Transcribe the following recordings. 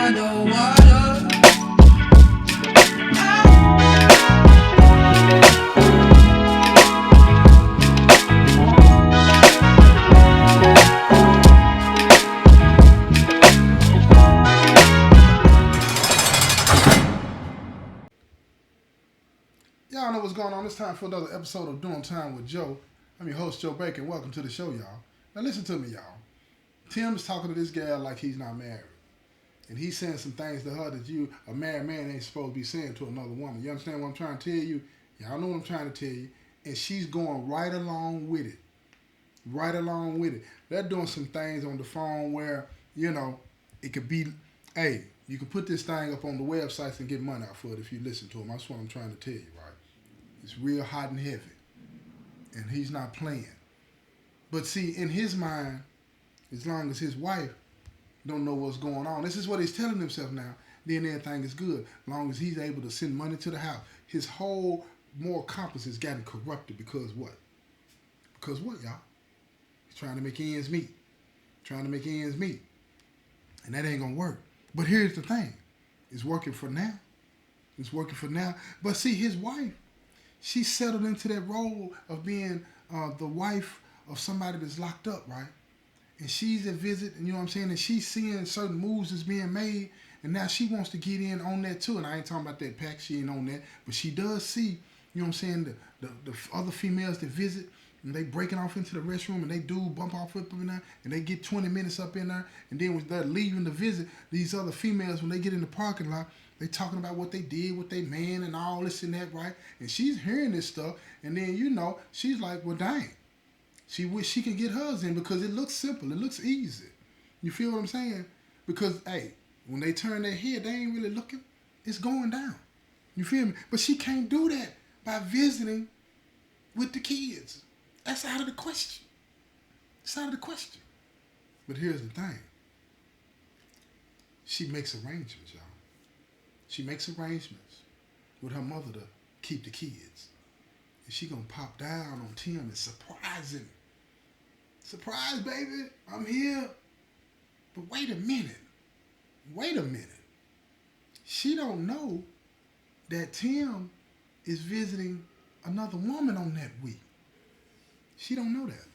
by the water. Y'all know what's going on. It's time for another episode of Doing Time with Joe. I'm your host, Joe Baker. Welcome to the show, y'all. Now listen to me, y'all. Tim's talking to this gal like he's not married. And he's saying some things to her that a married man, ain't supposed to be saying to another woman. You understand what I'm trying to tell you? Y'all know what I'm trying to tell you. And she's going right along with it. Right along with it. They're doing some things on the phone where, it could be, hey, you can put this thing up on the websites and get money out for it if you listen to them. That's what I'm trying to tell you, right? It's real hot and heavy. And he's not playing. But see, in his mind, as long as his wife don't know what's going on, this is what he's telling himself now, then everything is good. As long as he's able to send money to the house. His whole moral compass is getting corrupted because what? Because what, y'all? He's trying to make ends meet. Trying to make ends meet. And that ain't going to work. But here's the thing. It's working for now. It's working for now. But see, his wife, she settled into that role of being the wife of somebody that's locked up, right? And she's at visit, and you know what I'm saying? And she's seeing certain moves that's being made, and now she wants to get in on that too. And I ain't talking about that pack, she ain't on that. But she does see, you know what I'm saying, the other females that visit, and they breaking off into the restroom, and they do bump off up in there, and they get 20 minutes up in there, and then when they're leaving the visit, these other females, when they get in the parking lot, they talking about what they did with their man and all this and that, right? And she's hearing this stuff, and then, she's like, well, dang. She wish she could get hers in because it looks simple. It looks easy. You feel what I'm saying? Because, hey, when they turn their head, they ain't really looking. It's going down. You feel me? But she can't do that by visiting with the kids. That's out of the question. It's out of the question. But here's the thing. She makes arrangements, y'all. She makes arrangements with her mother to keep the kids. And she gonna pop down on Tim and surprise him. Surprise, baby, I'm here. But wait a minute. She don't know that Tim is visiting another woman on that week. She don't know that.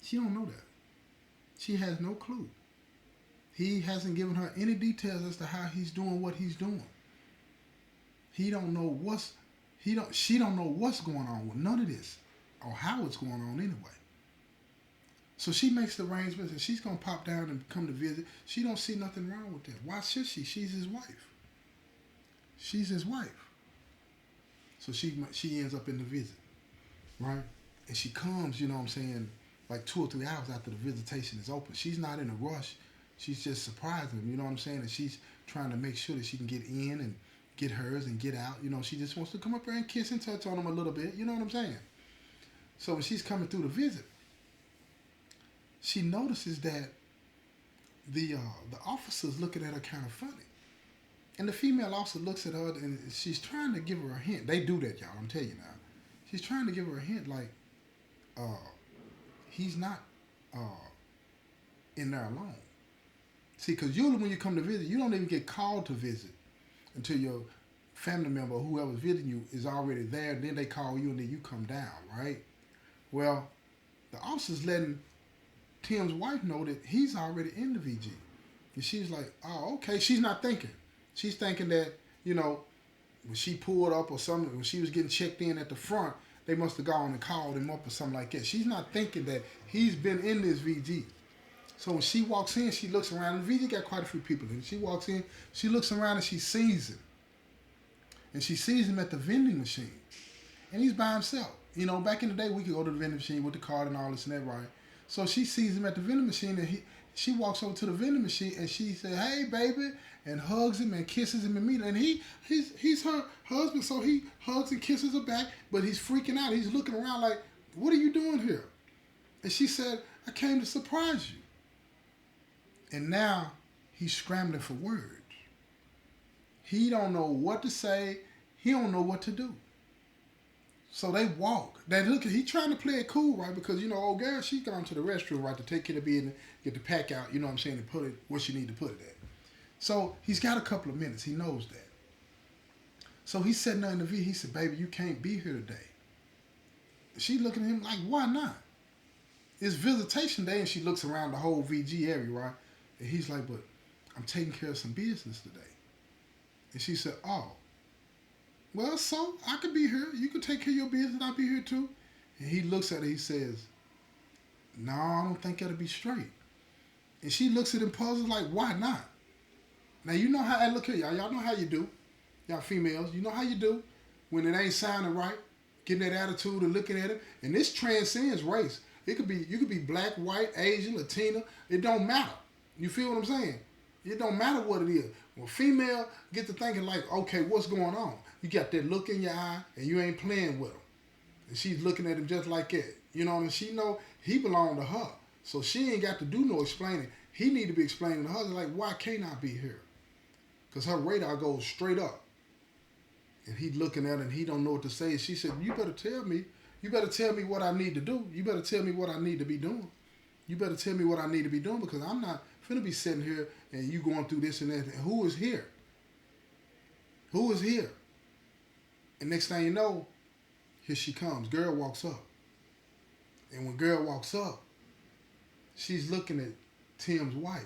She has no clue. He hasn't given her any details as to how he's doing what he's doing. She don't know what's going on with none of this or how it's going on anyway. So she makes the arrangements and she's going to pop down and come to visit. She don't see nothing wrong with that. Why should she? She's his wife. So she ends up in the visit, right? And she comes, you know what I'm saying, like 2 or 3 hours after the visitation is open. She's not in a rush. She's just surprising him, you know what I'm saying? And she's trying to make sure that she can get in and get hers and get out. She just wants to come up there and kiss and touch on him a little bit. You know what I'm saying? So when she's coming through the visit, she notices that the officer's looking at her kind of funny. And the female officer looks at her and she's trying to give her a hint. They do that, y'all. I'm telling you now. She's trying to give her a hint like, he's not in there alone. See, because usually when you come to visit, you don't even get called to visit until your family member or whoever's visiting you is already there. Then they call you and then you come down, right? Well, the officer's letting Tim's wife know that he's already in the VG. And she's like, oh, okay. She's not thinking. She's thinking that, when she pulled up or something, when she was getting checked in at the front, they must have gone and called him up or something like that. She's not thinking that he's been in this VG. So when she walks in, she looks around. And the VG got quite a few people in it. She walks in, she looks around and she sees him. And she sees him at the vending machine. And he's by himself. Back in the day, we could go to the vending machine with the card and all this and that, right? So she sees him at the vending machine and she walks over to the vending machine and she says, hey, baby, and hugs him and kisses him immediately. And he's her husband, so he hugs and kisses her back, but he's freaking out. He's looking around like, what are you doing here? And she said, I came to surprise you. And now he's scrambling for words. He don't know what to say. He don't know what to do. So they walk. He trying to play it cool, right? Because, old girl, she's gone to the restroom, right, to take care of business, get the pack out, you know what I'm saying, and put it where she need to put it at. So he's got a couple of minutes. He knows that. So he's sitting there in the V. He said, baby, you can't be here today. She looking at him like, why not? It's visitation day, and she looks around the whole VG area, right? And he's like, but I'm taking care of some business today. And she said, oh, well, so I could be here. You could take care of your business. I'll be here too. And he looks at her. He says, no, I don't think that'll be straight. And she looks at him puzzled like, why not? Now, you know how I look at y'all. Y'all know how you do. Y'all females, you know how you do when it ain't sounding right, getting that attitude and looking at it. And this transcends race. You could be black, white, Asian, Latina. It don't matter. You feel what I'm saying? It don't matter what it is. When female get to thinking like, okay, what's going on? You got that look in your eye and you ain't playing with him. And she's looking at him just like that. You know, and she know he belonged to her. So she ain't got to do no explaining. He need to be explaining to her like, why can't I be here? Because her radar goes straight up. And he looking at her and he don't know what to say. And she said, you better tell me. You better tell me what I need to do. You better tell me what I need to be doing. You better tell me what I need to be doing because I'm not finna be sitting here and you going through this and that. And who is here? Who is here? And next thing you know, here she comes. Girl walks up. And when girl walks up, she's looking at Tim's wife.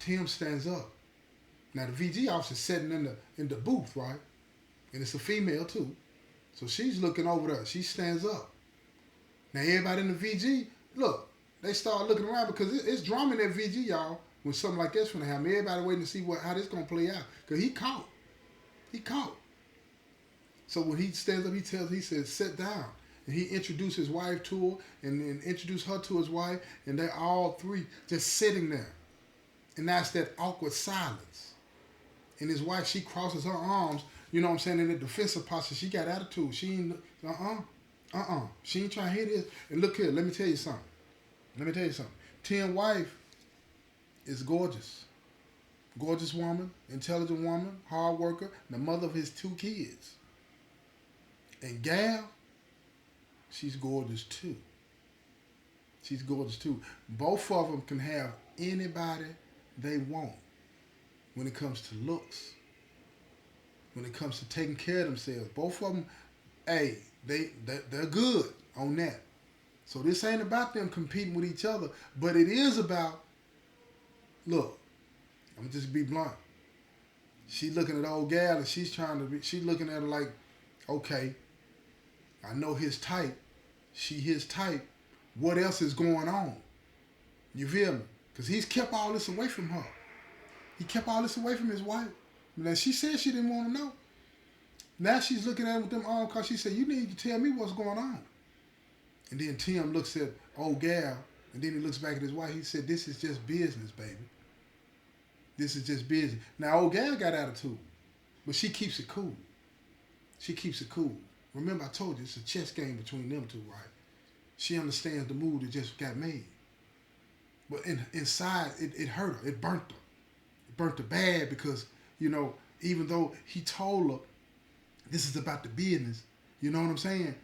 Tim stands up. Now the VG officer's sitting in the booth, right? And it's a female too. So she's looking over there. She stands up. Now everybody in the VG, look, they start looking around because it's drama in that VG, y'all, when something like this gonna happen. Everybody waiting to see how this gonna play out. Because he caught. He caught. So when he stands up, he says, sit down. And he introduced his wife to her and then introduced her to his wife. And they're all three just sitting there. And that's that awkward silence. And his wife, she crosses her arms, you know what I'm saying, in the defensive posture. She got attitude. She ain't, She ain't trying to hear this. And look here, let me tell you something. Tim's wife is gorgeous. Gorgeous woman, intelligent woman, hard worker, the mother of his 2 kids. And Gal, she's gorgeous too. Both of them can have anybody they want when it comes to looks, when it comes to taking care of themselves. Both of them, hey, they're good on that. So this ain't about them competing with each other, but it is about, look, I'm just be blunt. She looking at old Gal and she's looking at her like, okay, I know his type. She his type. What else is going on? You feel me? Because he's kept all this away from her. He kept all this away from his wife. Now, she said she didn't want to know. Now she's looking at him with them arms because she said, you need to tell me what's going on. And then Tim looks at old Gal, and then he looks back at his wife. He said, this is just business, baby. This is just business. Now, old Gal got attitude, but she keeps it cool. Remember, I told you, it's a chess game between them two, right? She understands the move that just got made. But inside, it hurt her. It burnt her. It burnt her bad because, you know, even though he told her this is about the business, you know what I'm saying?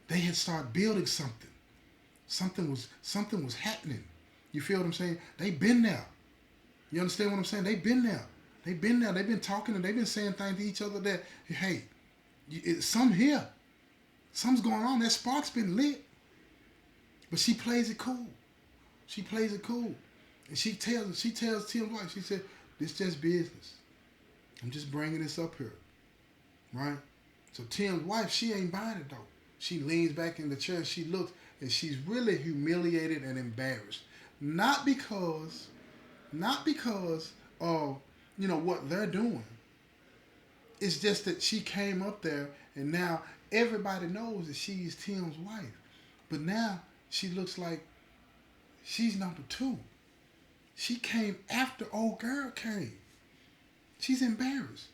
They had started building something. Something was happening. You feel what I'm saying? They've been there. You understand what I'm saying? They've been there. They've been talking and they've been saying things to each other that, hey, something here. Something's going on. That spark's been lit. But she plays it cool. And she tells Tim's wife, she said, this just business. I'm just bringing this up here. Right? So Tim's wife, she ain't buying it though. She leans back in the chair, she looks, and she's really humiliated and embarrassed. Not because of, you know, what they're doing. It's just that she came up there and now everybody knows that she's Tim's wife. But now she looks like she's number 2. She came after old girl came. She's embarrassed.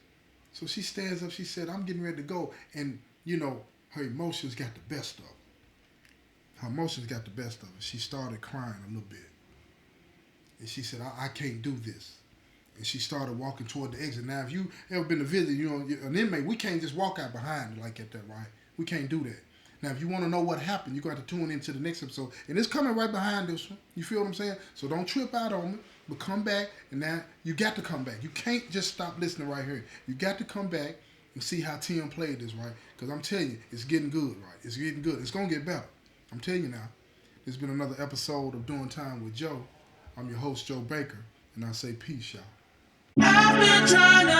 So she stands up, she said, I'm getting ready to go. And, you know, her emotions got the best of her. She started crying a little bit. And she said, I can't do this. And she started walking toward the exit. Now, if you ever been to visit, you know, an inmate, we can't just walk out behind her like that, right? We can't do that. Now, if you want to know what happened, you got to tune into the next episode. And it's coming right behind this one. You feel what I'm saying? So don't trip out on me. But come back, and now you got to come back. You can't just stop listening right here. You got to come back and see how Tim played this, right? Because I'm telling you, it's getting good, right? It's getting good. It's going to get better. I'm telling you now. This has been another episode of Doing Time with Joe. I'm your host, Joe Baker, and I say peace, y'all. I've been trying to